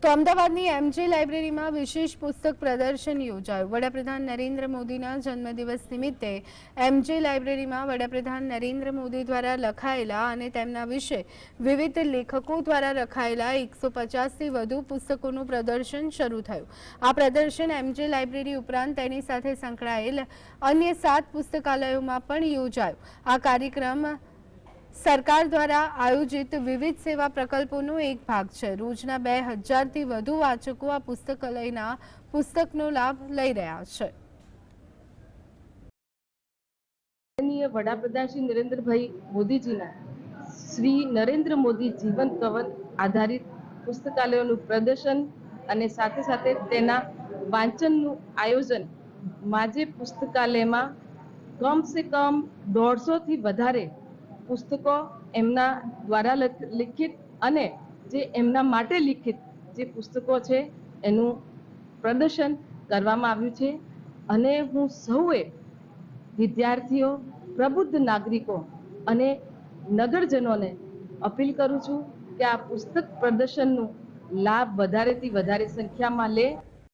તો અમદાવાદની એમજે લાઇબ્રેરીમાં વિશેષ પુસ્તક પ્રદર્શન યોજાયું। વડાપ્રધાન નરેન્દ્ર મોદીના જન્મદિવસ નિમિત્તે એમજે લાઇબ્રેરીમાં વડાપ્રધાન નરેન્દ્ર મોદી દ્વારા લખાયેલા અને તેમના વિશે વિવિધ લેખકો દ્વારા લખાયેલા 150થી વધુ પુસ્તકોનું પ્રદર્શન શરૂ થયું। આ પ્રદર્શન એમજે લાઇબ્રેરી ઉપરાંત તેની સાથે સંકળાયેલ અન્ય 7 પુસ્તકાલયોમાં પણ યોજાયું। આ કાર્યક્રમ सरकार द्वारा आयोजित विविध सेवा प्रकल्पों एक भाग है। रोजना 2000 થી વધુ વાચકો आ पुस्तकालयना पुस्तकनो लाभ लई रह्या छे। वडाप्रधान श्री नरेंद्र भाई मोदी जी श्री नरेंद्र मोदी जीवन कवच आधारित पुस्तकालयों प्रदर्शन અને સાથે સાથે તેના વાંચનનું આયોજન માજે પુસ્તકાલયમાં કમસે કમ 150 થી વધારે પુસ્તકો એમના દ્વારા લિખિત અને જે એમના માટે લિખિત જે પુસ્તકો છે એનું પ્રદર્શન કરવામાં આવ્યું છે। અને હું સૌએ વિદ્યાર્થીઓ, પ્રબુદ્ધ નાગરિકો અને નગરજનોને અપીલ કરું છું કે આ પુસ્તક પ્રદર્શનનું લાભ વધારેથી વધારે સંખ્યામાં લે।